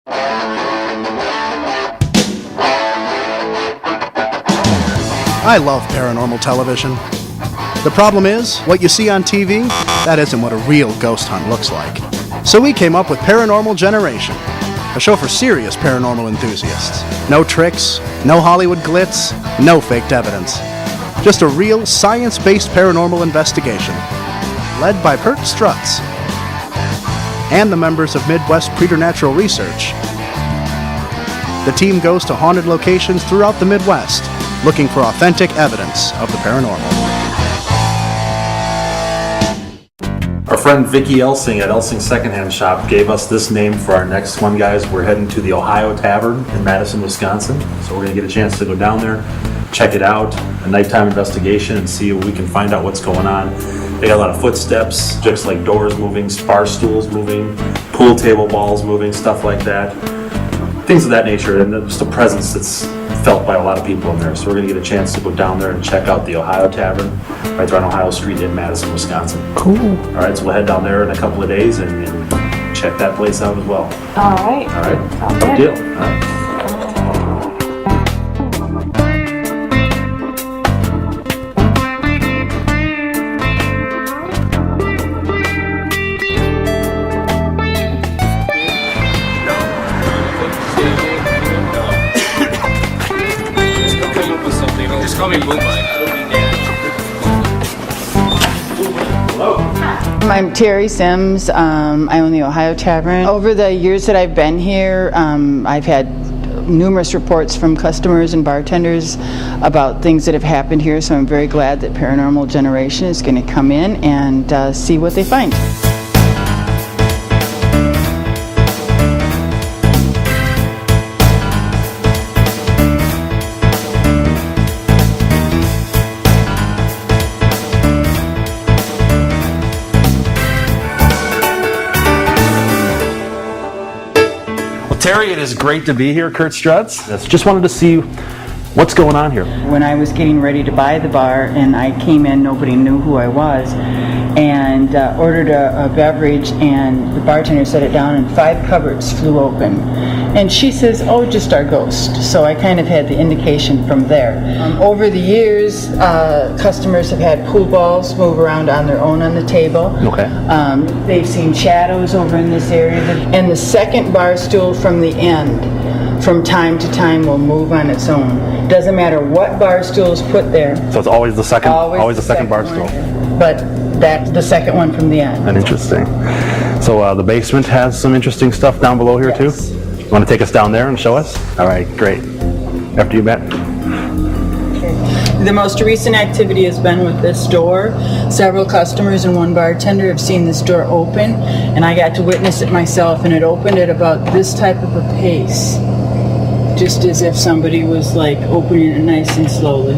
I love paranormal television. The problem is, what you see on TV, that isn't what a real ghost hunt looks like. So we came up with Paranormal Generation, a show for serious paranormal enthusiasts. No tricks, no Hollywood glitz, no faked evidence. Just a real science-based paranormal investigation, led by Kurt Strutz and the members of Midwest Preternatural Research. The team goes to haunted locations throughout the Midwest, looking for authentic evidence of the paranormal. Our friend Vicki Elsing at Elsing Secondhand Shop gave us this name for our next one, guys. We're heading to the Ohio Tavern in Madison, Wisconsin. So we're going to get a chance to go down there, check it out, a nighttime investigation, and see if we can find out what's going on. They got a lot of footsteps, just like doors moving, bar stools moving, pool table balls moving, stuff like that. Things of that nature, and just a presence that's felt by a lot of people in there. So we're going to get a chance to go down there and check out the Ohio Tavern right there on Ohio Street in Madison, Wisconsin. Cool. All right, so we'll head down there in a couple of days and check that place out as well. All right. All right, Sounds no good. deal. All right. Just call me Moonlight. I'm Terry Sims. I own the Ohio Tavern. Over the years that I've been here, I've had numerous reports from customers and bartenders about things that have happened here, so I'm very glad that Paranormal Generation is going to come in and see what they find. Terry, it is great to be here. Kurt Strutz. Just wanted to see what's going on here. When I was getting ready to buy the bar and I came in, nobody knew who I was, and ordered a beverage, and the bartender set it down and 5 cupboards flew open. And she says, "Oh, just our ghost." So I kind of had the indication from there. Over the years, customers have had pool balls move around on their own on the table. Okay. They've seen shadows over in this area. And the second bar stool from the end, from time to time, will move on its own. Doesn't matter what bar stool is put there. So it's always the second, Always the second bar stool. But that's the second one from the end. And interesting. So the basement has some interesting stuff down below here too. You want to take us down there and show us? All right, great. After you, Matt. The most recent activity has been with this door. Several customers and one bartender have seen this door open, and I got to witness it myself, and it opened at about this type of a pace. Just as if somebody was like opening it nice and slowly.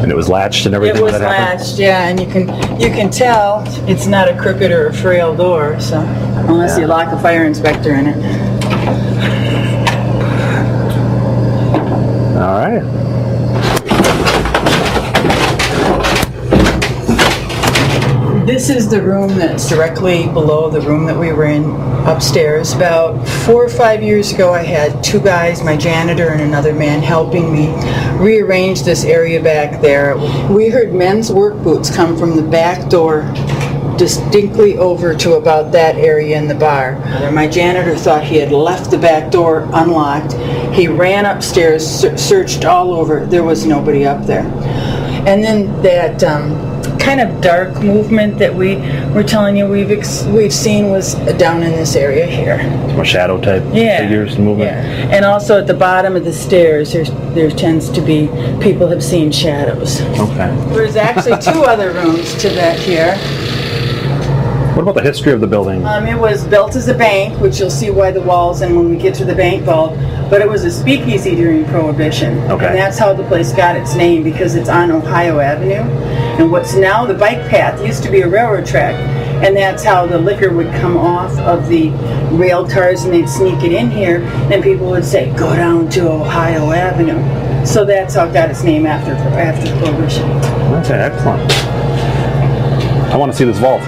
And it was latched and everything. It was that happened? latched, yeah, and you can tell it's not a crooked or a frail door, so unless you lock a fire inspector in it. All right. This is the room that's directly below the room that we were in upstairs. About 4 or 5 years ago, I had 2 guys, my janitor and another man, helping me rearrange this area back there. We heard men's work boots come from the back door distinctly over to about that area in the bar. My janitor thought he had left the back door unlocked. He ran upstairs, searched all over. There was nobody up there. And then that kind of dark movement that we were telling you we've seen was down in this area here. More shadow type figures moving. Yeah. And also at the bottom of the stairs, there tends to be, people have seen shadows. Okay. There's actually 2 other rooms to that here. What about the history of the building? It was built as a bank, which you'll see why the walls, and when we get to the bank vault, but it was a speakeasy during Prohibition. Okay. And that's how the place got its name, because it's on Ohio Avenue. And what's now the bike path used to be a railroad track, and that's how the liquor would come off of the rail cars and they'd sneak it in here, and people would say, "Go down to Ohio Avenue." So that's how it got its name after Prohibition. Okay, excellent. I want to see this vault.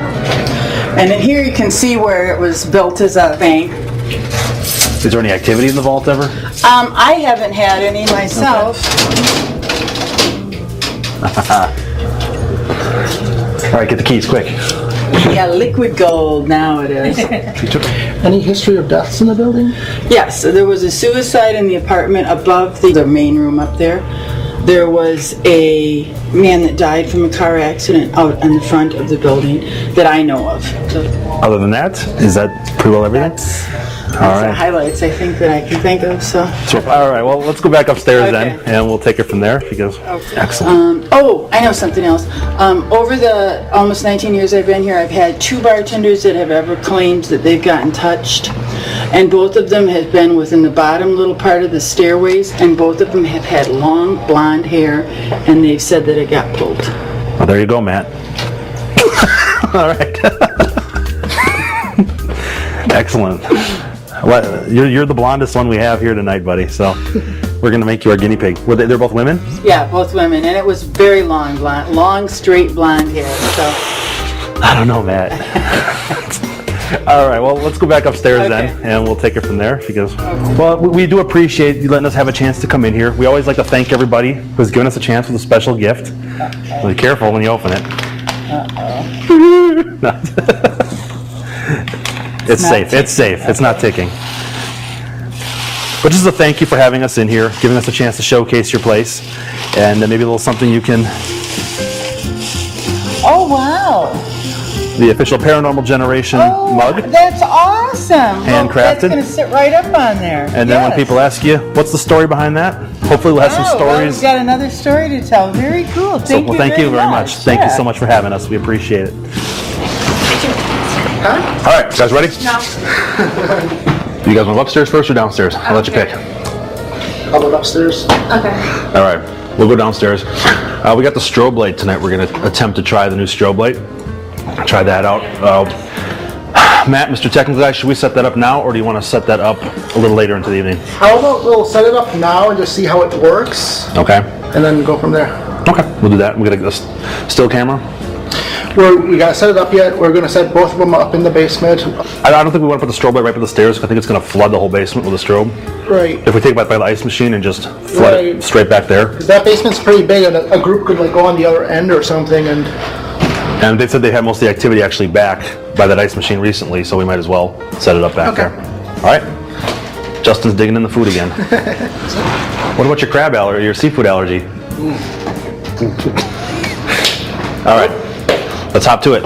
And then here you can see where it was built as a bank. Is there any activity in the vault ever? I haven't had any myself. All right, get the keys quick. Yeah, liquid gold now it is. Any history of deaths in the building? Yes, so there was a suicide in the apartment above the main room up there. There was a man that died from a car accident out in the front of the building that I know of. So Other than that, is that pretty well everything? that's the highlights I think that I can think of. So. All right, well, let's go back upstairs then, Okay. and we'll take it from there. Because excellent. I know something else. Over the almost 19 years I've been here, I've had 2 bartenders that have ever claimed that they've gotten touched. And both of them have been within the bottom little part of the stairways, and both of them have had long blonde hair, and they've said that it got pulled. Well, there you go, Matt. All right. Excellent. Well, you're the blondest one we have here tonight, buddy. So we're gonna make you our guinea pig. They're both women? Yeah, both women, and it was very long, long, straight blonde hair. So I don't know, Matt. All right, well, let's go back upstairs then, and we'll take it from there. Because, well, we do appreciate you letting us have a chance to come in here. We always like to thank everybody who's given us a chance with a special gift. Be careful when you open it. It's safe. It's safe. It's not ticking. But just a thank you for having us in here, giving us a chance to showcase your place, and maybe a little something you can. Oh wow! The official Paranormal Generation mug. That's awesome! Handcrafted. That's going to sit right up on there. And then when people ask you, what's the story behind that? Hopefully we'll have some Well, stories. we've got another story to tell. Very cool. Thank you Thank you very much. Thank you so much for having us. We appreciate it. All right, guys ready? No. You guys want to go upstairs first or downstairs? I'll let you pick. I'll go upstairs. Okay. All right, we'll go downstairs. We got the strobe light tonight. We're going to attempt to try the new strobe light. Try that out. Matt, Mr. Technical Guy, should we set that up now, or do you want to set that up a little later into the evening? How about we'll set it up now and just see how it works, Okay. and then go from there. Okay, we'll do that. We're going to get a still camera. We gotta set it up yet. We're gonna set both of them up in the basement. I don't think we want to put the strobe light right by the stairs. I think it's going to flood the whole basement with a strobe. Right. If we take it by the ice machine and just flood it Right. straight back there. That basement's pretty big, and a group could like go on the other end or something. And And they said they had most of the activity actually back by that ice machine recently, so we might as well set it up back there. All right. Justin's digging in the food again. What about your crab allergy, your seafood allergy? All right. Let's hop to it.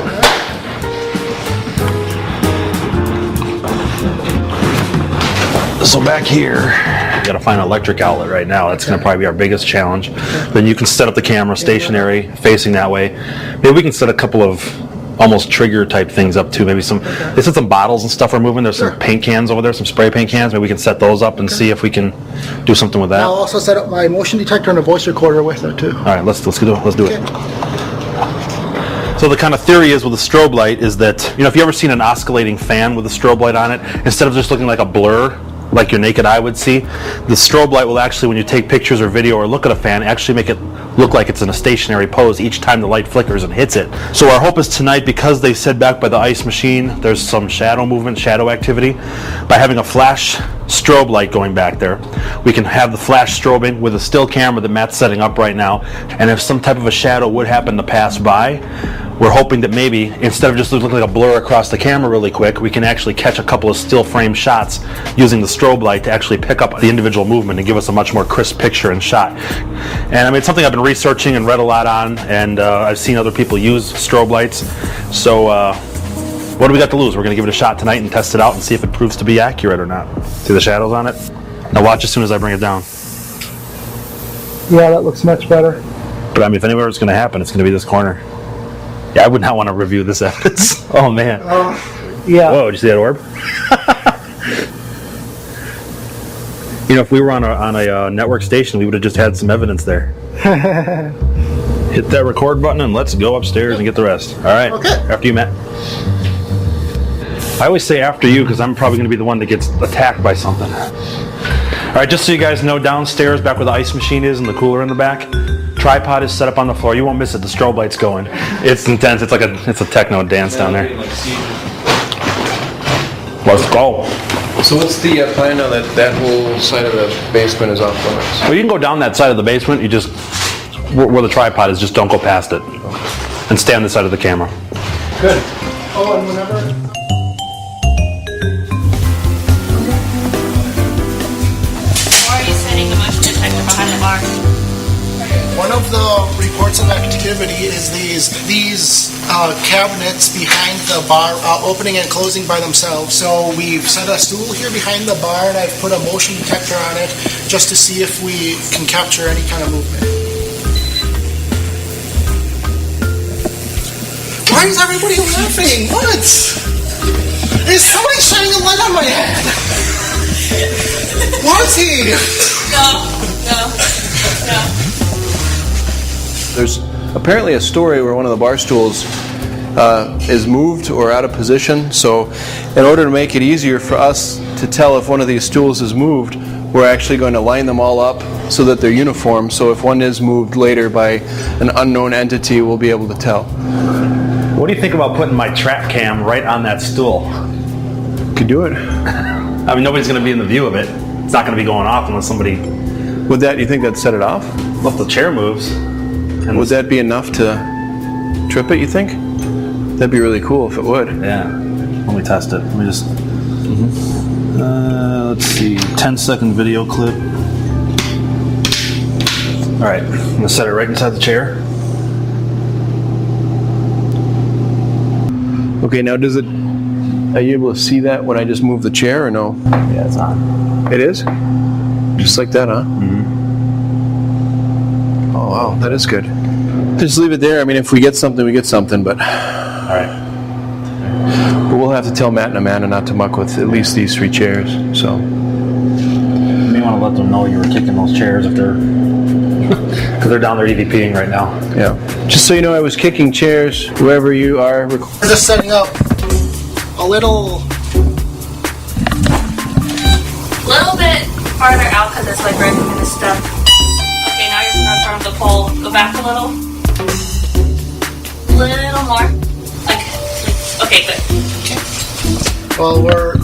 So back here, we gotta find an electric outlet right now. That's gonna probably be our biggest challenge. Then you can set up the camera stationary, facing that way. Maybe we can set a couple of almost trigger type things up too. Maybe some, they said some bottles and stuff are moving. There's some paint cans over there, some spray paint cans. Maybe we can set those up and see if we can do something with that. I'll also set up my motion detector and a voice recorder with it too. All right, let's do it. So the kind of theory is with a strobe light is that, if you ever seen an oscillating fan with a strobe light on it, instead of just looking like a blur, like your naked eye would see, the strobe light will actually, when you take pictures or video or look at a fan, actually make it look like it's in a stationary pose each time the light flickers and hits it. So our hope is tonight, because they said back by the ice machine, there's some shadow movement, shadow activity, by having a flash strobe light going back there, we can have the flash strobing with a still camera that Matt's setting up right now, and if some type of a shadow would happen to pass by, we're hoping that maybe, instead of just looking like a blur across the camera really quick, we can actually catch a couple of still frame shots using the strobe light to actually pick up the individual movement and give us a much more crisp picture and shot. And I mean, it's something I've been researching and read a lot on, and I've seen other people use strobe lights. So what do we got to lose? We're going to give it a shot tonight and test it out and see if it proves to be accurate or not. See the shadows on it? Now watch as soon as I bring it down. Yeah, that looks much better. But I mean, if anywhere it's going to happen, it's going to be this corner. Yeah, I would not want to review this evidence. Oh man. Yeah. Whoa, did you see that orb? If we were on a network station, we would have just had some evidence there. Hit that record button and let's go upstairs and get the rest. All right. Okay. After you, Matt. I always say after you because I'm probably going to be the one that gets attacked by something. All right, just so you guys know, downstairs, back where the ice machine is and the cooler in the back, tripod is set up on the floor. You won't miss it. The strobe light's going. It's intense. It's a techno dance down there. Let's go. So what's the plan now that that whole side of the basement is off limits? Well, you can go down that side of the basement. You just where the tripod is, just don't go past it, and stay on the side of the camera. Good. Oh, and whenever... Why are you setting the motion detector behind the bar? One of the reports of activity is these cabinets behind the bar opening and closing by themselves. So we've set a stool here behind the bar, and I've put a motion detector on it just to see if we can capture any kind of movement. Why is everybody laughing? What? Is somebody shining a light on my head? Marty! No. There's apparently a story where one of the bar stools is moved or out of position. So in order to make it easier for us to tell if one of these stools is moved, we're actually going to line them all up so that they're uniform. So if one is moved later by an unknown entity, we'll be able to tell. What do you think about putting my trap cam right on that stool? Could do it. I mean, nobody's going to be in the view of it. It's not going to be going off unless somebody... Would that, you think that'd set it off? Well, if the chair moves... And Would that be enough to trip it, you think? That'd be really cool if it would. Yeah. Let me test it. Let me just... let's see. 10-second video clip. All right. I'm going to set it right inside the chair. Okay, now does it... Are you able to see that when I just move the chair or no? Yeah, it's on. It is? Just like that, huh? Mm-hmm. Oh, wow, that is good. Just leave it there. I mean, if we get something, we get something, but... All right. But we'll have to tell Matt and Amanda not to muck with at least these 3 chairs, so... You may want to let them know you were kicking those chairs if they're... Because they're down there EVPing right now. Yeah. Just so you know, I was kicking chairs, whoever you are. We're just setting up a little Bit farther out because it's like right in the step. Okay, now you're in front of the pole. Go back a little. Little more. Okay, good. While we're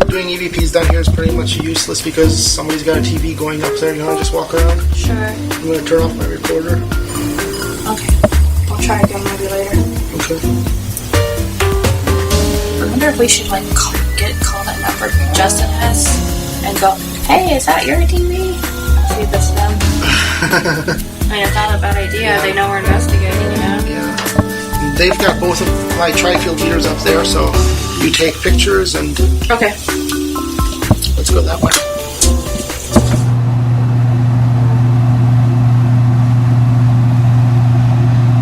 doing EVPs down here is pretty much useless because somebody's got a TV going up there. You want to just walk around? Sure. I'm going to turn off my recorder. Okay. I'll try again maybe later. Okay. I wonder if we should call that number Justin has and go, hey, is that your TV? See if it's them. I mean, it's not a bad idea. Yeah. They know we're investigating, Yeah. They've got both of my tri-field meters up there, so you take pictures and... Okay. Let's go that way.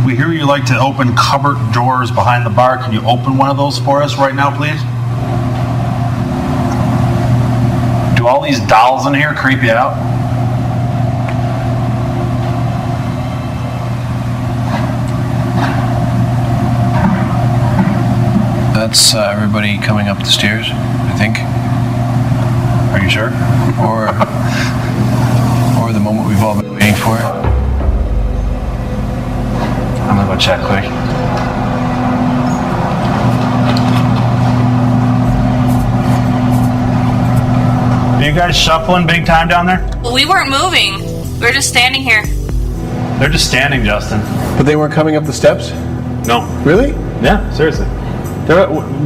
We hear you like to open cupboard doors behind the bar. Can you open one of those for us right now, please? Do all these dolls in here creep you out? That's everybody coming up the stairs, I think. Are you sure? Or the moment we've all been waiting for. I'm gonna go check quick. Are you guys shuffling big time down there? Well, we weren't moving. We were just standing here. They're just standing, Justin. But they weren't coming up the steps? No. Really? Yeah, seriously.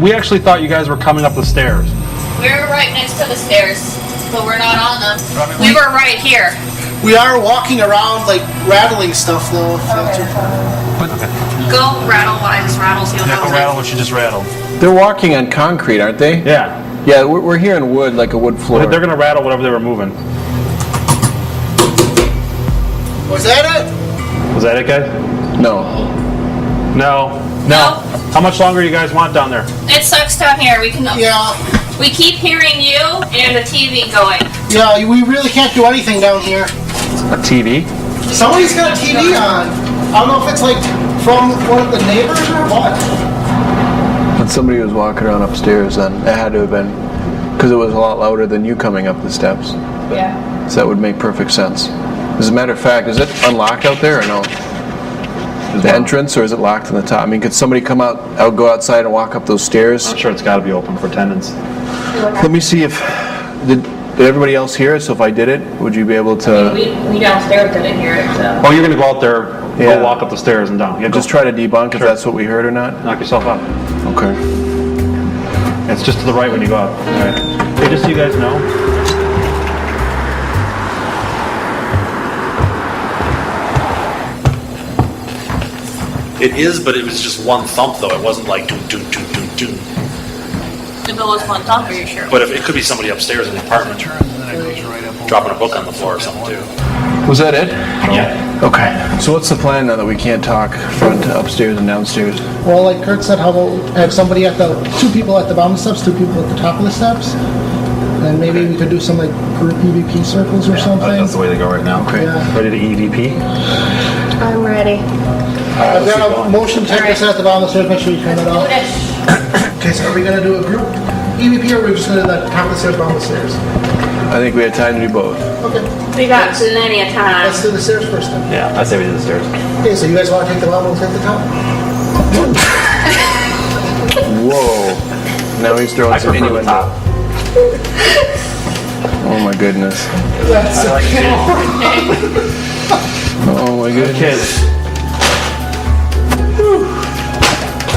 We actually thought you guys were coming up the stairs. We were right next to the stairs, but we're not on them. We were right here. We are walking around, like, rattling stuff, though. Go rattle what I just rattled. See what Yeah, that was rattle like. what you just rattled. They're walking on concrete, aren't they? Yeah. Yeah, we're here in wood, like a wood floor. They're gonna rattle whatever they were moving. Was that it? Was that it, guys? No. No. No. How much longer do you guys want down there? It sucks down here. We can. Yeah. We keep hearing you and the TV going. Yeah, we really can't do anything down here. A TV? Somebody's got a TV on. I don't know if it's, like, from one of the neighbors or what. When somebody was walking around upstairs, then it had to have been, because it was a lot louder than you coming up the steps. Yeah. So that would make perfect sense. As a matter of fact, is it unlocked out there or no? The entrance, or is it locked on the top? I mean, could somebody come out, go outside and walk up those stairs? I'm sure it's got to be open for attendance. Let me see if, did everybody else hear it? So if I did it, would you be able to? We downstairs didn't hear it, so. Oh, you're gonna go out there, Yeah. go walk up the stairs and down. Yeah, Just try to debunk if that's what we heard or not? knock yourself out. Okay. It's just to the right when you go up. All right. Hey, just so you guys know. It is, but it was just one thump though. It wasn't like doom, doom, doom, doom, doom. If it was one thump, are you sure? But if it could be somebody upstairs in the apartment dropping a book on the floor or something too. Was that it? Yeah. Okay. So what's the plan now that we can't talk front to upstairs and downstairs? Well, like Kurt said, how about have somebody at the, 2 people at the bottom of the steps, 2 people at the top of the steps? And maybe we could do some like group EVP circles or something. That's the way they go right now. Okay. Yeah. Ready to EVP? I'm ready. I've got a motion, check this at the bottom of the stairs, make sure you turn it off. Okay, so are we gonna do a group EVP or are we just gonna do the top of the stairs, bottom of the stairs? I think we had time to do both. Okay, We got plenty of time. let's do the stairs first then. Yeah, I say we do the stairs. Okay, so you guys wanna take the bottom, we'll take the top? Whoa. Now he's throwing some innuendo. Oh my goodness. That's Oh my goodness. Kids.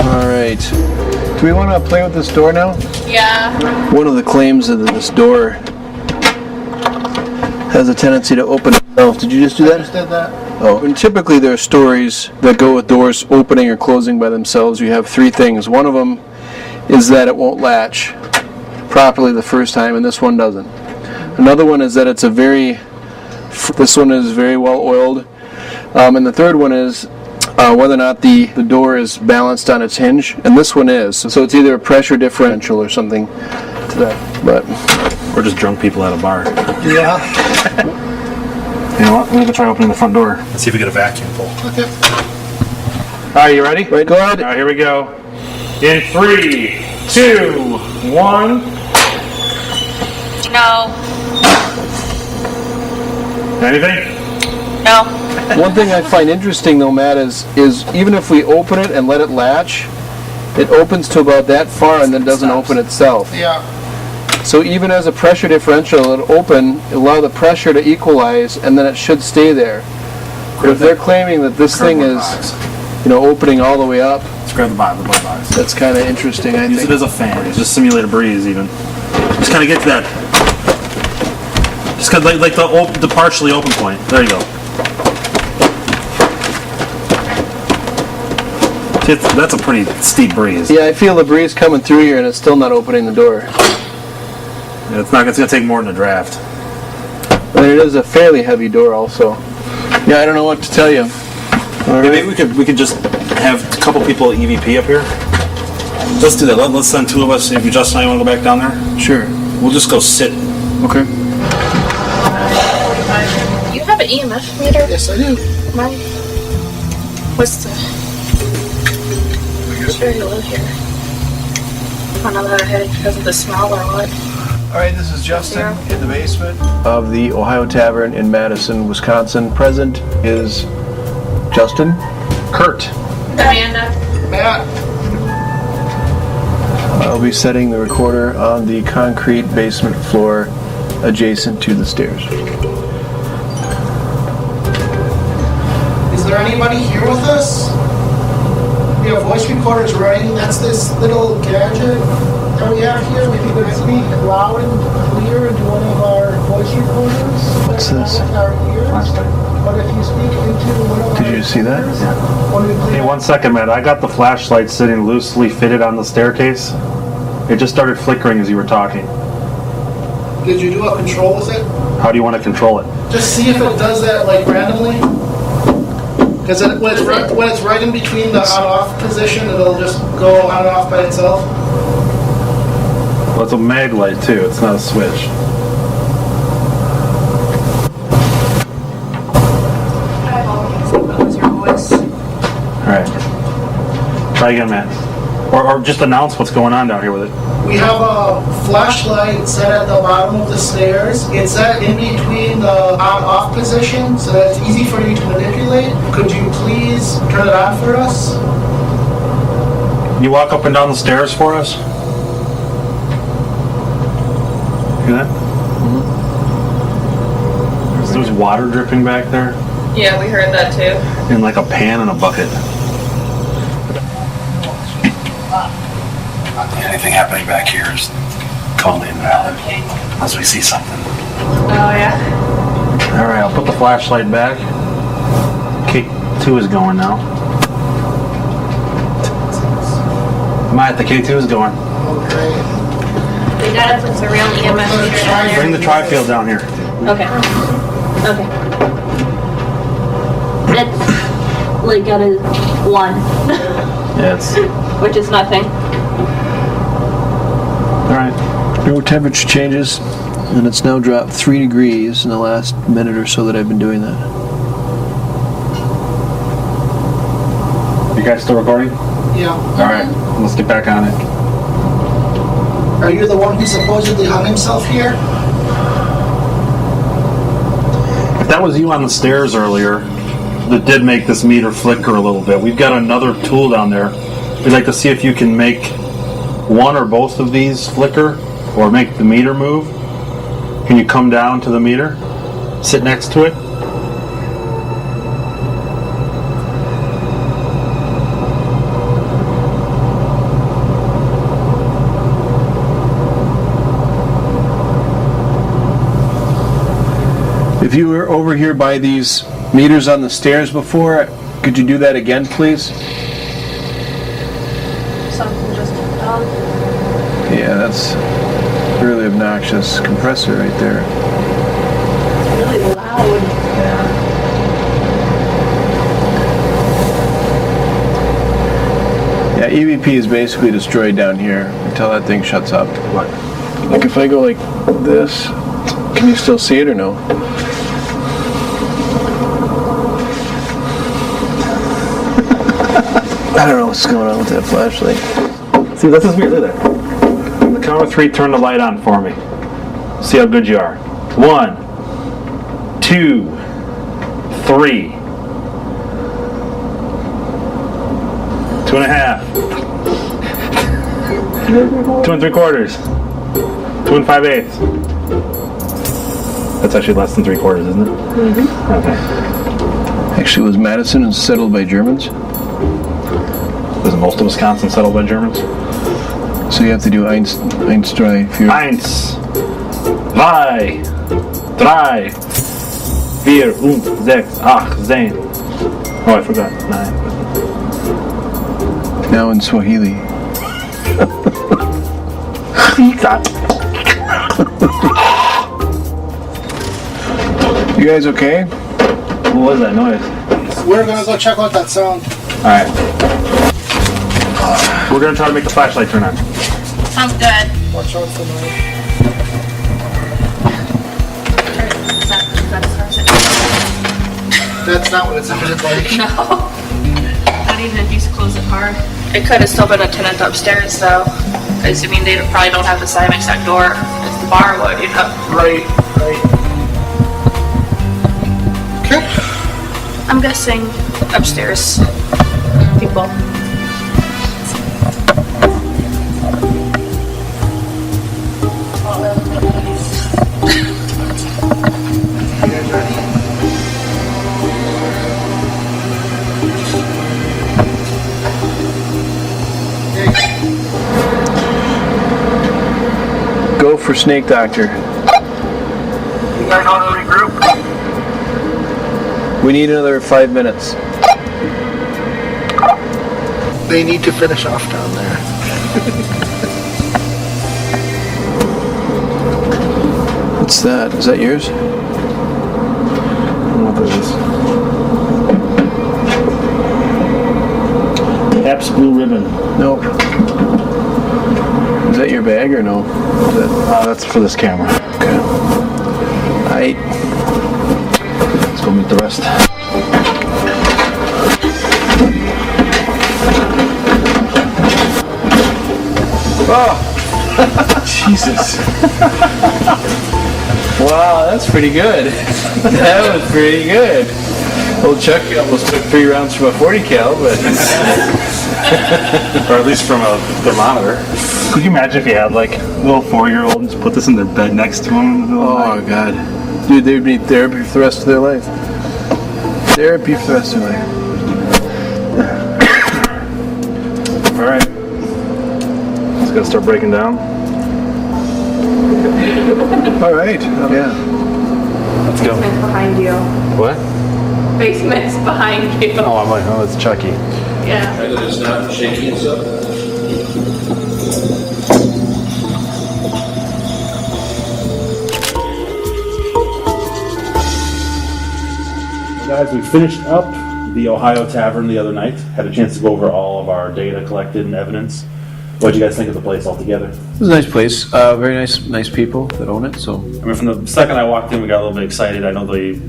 All right. Do we want to play with this door now? Yeah. One of the claims is that this door has a tendency to open itself. Did you just do that? did that. Oh, and typically there are stories that go with doors opening or closing by themselves. You have 3 things. One of them is that it won't latch properly the first time, and this one doesn't. Another one is that it's this one is very well oiled. And the third one is whether or not the door is balanced on its hinge, and this one is. So it's either a pressure differential or something to that. But We're just drunk people at a bar. Yeah. You know what? We're gonna try opening the front door. Let's see if we get a vacuum pull. Okay. All right, you ready? right, go ahead. All right, here we go. In 3, 2, 1. No. Anything? No. One thing I find interesting though, Matt, is even if we open it and let it latch, it opens to about that far and then doesn't open itself. Yeah. So even as a pressure differential, it'll open, allow the pressure to equalize, and then it should stay there. But if they're claiming that this thing is, opening all the way up, Let's grab the bottom of the box. that's kind of interesting, I Use it think. as a fan. Just simulate a breeze, even. Just kind of get to that. Just kind of like the partially open point. There you go. See, that's a pretty steep breeze. Yeah, I feel the breeze coming through here, and it's still not opening the door. Yeah, it's gonna take more than a draft. And it is a fairly heavy door, also. Yeah, I don't know what to tell you. Yeah, maybe we could just have a couple people at EVP up here. Let's do that. Let's send 2 of us. If Justin and I want to go back down there, Sure. we'll just go sit. Okay. You have an EMF meter? Yes, I do. Mine. What's the... Sure you live here. I don't know that I had it because of the smell or what. All right, this is Justin in the basement of the Ohio Tavern in Madison, Wisconsin. Present is Justin. Kurt. Amanda. Matt. I'll be setting the recorder on the concrete basement floor adjacent to the stairs. Is there anybody here with us? We have voice recorders running. That's this little gadget that we have here. If you could speak loud and clear into one of our voice recorders. What's this? With our ears. But if you speak into one of our... Did you see that? When we play Hey, 1 second, man. I got the flashlight sitting loosely fitted on the staircase. It just started flickering as you were talking. Did you do a control with it? How do you want to control it? Just see if it does that like randomly. Because when it's right in between the on-off position, it'll just go on and off by itself. Well, it's a mag light too. It's not a switch. I've always thought that was your voice. All right. Try again, Matt. Or just announce what's going on down here with it. We have a flashlight set at the bottom of the stairs. It's set in between the on-off position, so that it's easy for you to manipulate. Could you please turn it on for us? Can you walk up and down the stairs for us? Hear that? There's water dripping back there. Yeah, we heard that too. In like a pan and a bucket. Anything happening back here is call me unless we see something. Oh yeah. Alright, I'll put the flashlight back. K2 is going now. Matt, the K2 is going. Okay. We gotta put the real EMF meter down there. Bring the tri-field down here. Okay. Okay. It's like at a 1. Yeah, it's Which is nothing. alright. No temperature changes, and it's now dropped 3 degrees in the last minute or so that I've been doing that. You guys still recording? Yeah. Alright, let's get back on it. Are you the one who supposedly hung himself here? If that was you on the stairs earlier, that did make this meter flicker a little bit. We've got another tool down there. We'd like to see if you can make one or both of these flicker or make the meter move. Can you come down to the meter? Sit next to it? If you were over here by these meters on the stairs before, could you do that again, please? Something just turned on. Yeah, that's really obnoxious compressor right there. It's really loud. Yeah, EVP is basically destroyed down here until that thing shuts up. What? Like if I go like this, can you still see it or no? I don't know what's going on with that flashlight. See, this is weird. Look at that. On the count of 3, turn the light on for me. See how good you are. 1, 2, 3. 2.5. 2 3/4. 2 5/8. That's actually less than 3/4, isn't it? Mm-hmm. Okay. Actually, was Madison settled by Germans? Isn't most of Wisconsin settled by Germans? So you have to do eins, drei, vier. 1, 2, 3, 4, 5, 6, 8, 10. Oh, I forgot. 9. Now in Swahili. You guys okay? What was that noise? We're gonna go check out that sound. Alright. We're gonna try to make the flashlight turn on. Sounds good. Watch out for noise. That's not what it sounded like. No. Not even if you close it hard. It could have still been a tenant upstairs though. Because, I mean, they probably don't have the same exact door as the bar would, you know? Right. Okay. I'm guessing upstairs people. You guys ready? Go for Snake Doctor. You guys want to regroup? We need another 5 minutes. They need to finish off down there. What's that? Is that yours? I don't know what that is. Epps Blue Ribbon. Nope. Is that your bag or no? Is that, That's for this camera. okay. Let's go meet the rest. Oh! Jesus. Wow, that's pretty good. That was pretty good. Old Chuck almost took 3 rounds from a 40 cal, but Or at least from a thermometer. Could you imagine if you had like a little 4-year-old and just put this in their bed next to them in the middle of the night? God. Dude, they would need therapy for the rest of their life. Therapy for the rest of their life. Alright. Let's go start breaking down. Alright. Yeah. Let's go. Basement's behind you. What? Basement's behind you. Oh, I'm like, oh, it's Chucky. Yeah. And it's not shaky and stuff. Guys, we finished up the Ohio Tavern the other night. Had a chance to go over all of our data collected and evidence. What did you guys think of the place altogether? It was a nice place. Very nice people that own it. So I mean, from the second I walked in, we got a little bit excited. I know the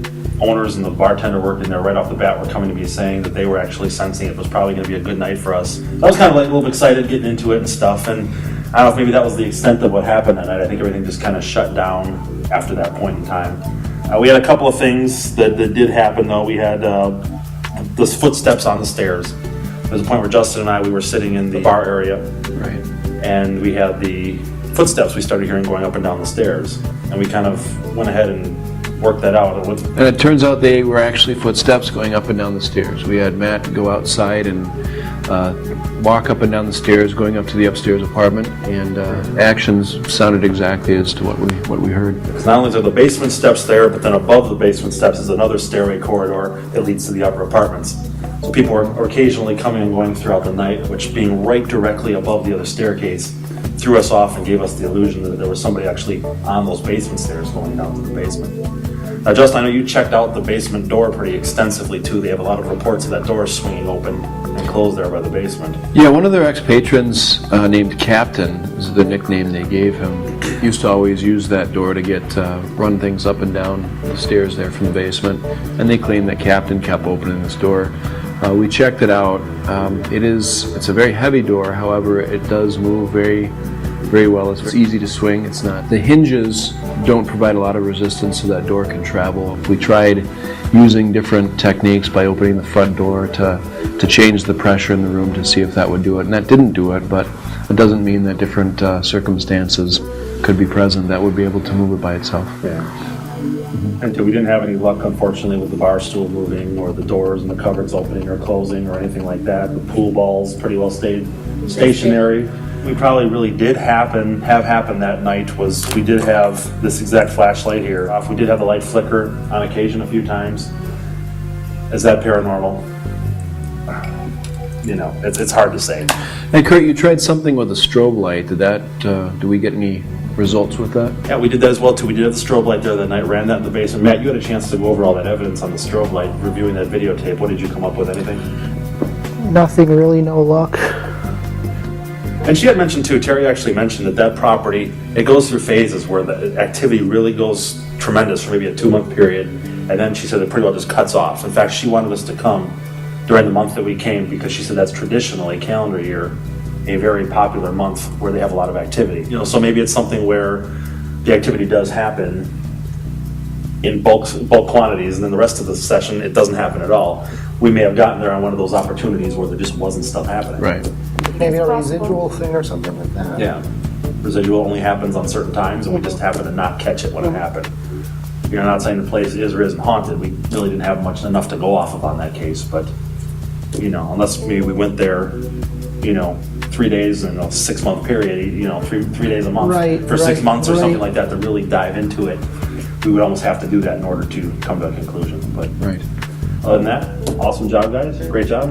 owners and the bartender working there right off the bat were coming to me saying that they were actually sensing it was probably going to be a good night for us. I was kind of like a little bit excited getting into it and stuff. And I don't know if maybe that was the extent of what happened that night. I think everything just kind of shut down after that point in time. We had a couple of things that did happen, though. We had those footsteps on the stairs. There was a point where Justin and we were sitting in the bar area, right. and we had the footsteps we started hearing going up and down the stairs. And we kind of went ahead and worked that out. And it turns out they were actually footsteps going up and down the stairs. We had Matt go outside and walk up and down the stairs, going up to the upstairs apartment, and actions sounded exactly as to what we heard. Because not only are the basement steps there, but then above the basement steps is another stairway corridor that leads to the upper apartments. So people were occasionally coming and going throughout the night, which being right directly above the other staircase threw us off and gave us the illusion that there was somebody actually on those basement stairs going down to the basement. Now, Justin, I know you checked out the basement door pretty extensively too. They have a lot of reports of that door swinging open and closed there by the basement. Yeah, one of their ex-patrons named Captain is the nickname they gave him. Used to always use that door to get run things up and down the stairs there from the basement, and they claim that Captain kept opening this door. We checked it out. It's a very heavy door. However, it does move very well. It's easy to swing. It's not. The hinges don't provide a lot of resistance, so that door can travel. We tried using different techniques by opening the front door to change the pressure in the room to see if that would do it, and that didn't do it. But it doesn't mean that different circumstances could be present that would be able to move it by itself. Yeah. And we didn't have any luck, unfortunately, with the bar stool moving or the doors and the cupboards opening or closing or anything like that. The pool balls pretty well stayed stationary. We probably really did have happen that night was we did have this exact flashlight here. We did have the light flicker on occasion a few times. Is that paranormal? You know, it's hard to say. And Kurt, you tried something with a strobe light. Do we get any results with that? Yeah, we did that as well too. We did have the strobe light there that night, ran that in the basement. Matt, you had a chance to go over all that evidence on the strobe light, reviewing that videotape. What did you come up with? Anything? Nothing really, no luck. And she had mentioned too, Terry actually mentioned that property, it goes through phases where the activity really goes tremendous for maybe a 2-month period, and then she said it pretty well just cuts off. In fact, she wanted us to come during the month that we came because she said that's traditionally, calendar year, a very popular month where they have a lot of activity. You know, so maybe it's something where the activity does happen in bulk quantities, and then the rest of the session, it doesn't happen at all. We may have gotten there on one of those opportunities where there just wasn't stuff happening. Right. Maybe a residual thing or something like that. Yeah. Residual only happens on certain times, and we just happen to not catch it when it happened. You're not saying the place is or isn't haunted. We really didn't have enough to go off of on that case, but, you know, unless maybe we went there, you know, 3 days in a 6-month period, you know, three days a month for 6 months or something like that to really dive into it, we would almost have to do that in order to come to a conclusion. But right. Other than that, awesome job, guys. Great job.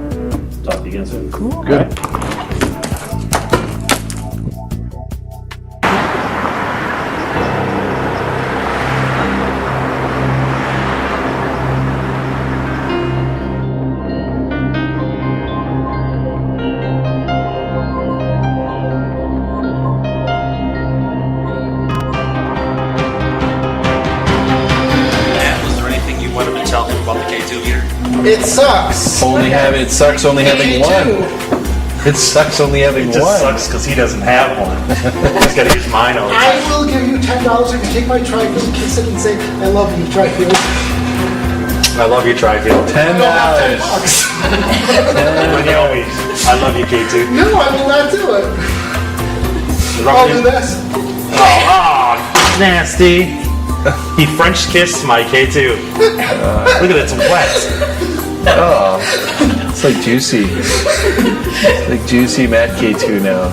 Talk to you again soon. Cool. Good. It sucks. It sucks only having one. It sucks only having It just one. sucks because he doesn't have one. He's got to use mine all the I time. will give you $10 if you take my Tri-Field, kiss it, and say, I love you, Tri-Field. I love you, Tri-Field. $10. I love you, K2. No, I will not do it. I'll do this. Oh, nasty. He French kissed my K2. Look at it, it's wet. Oh, it's like juicy. It's like juicy Matt K2 now.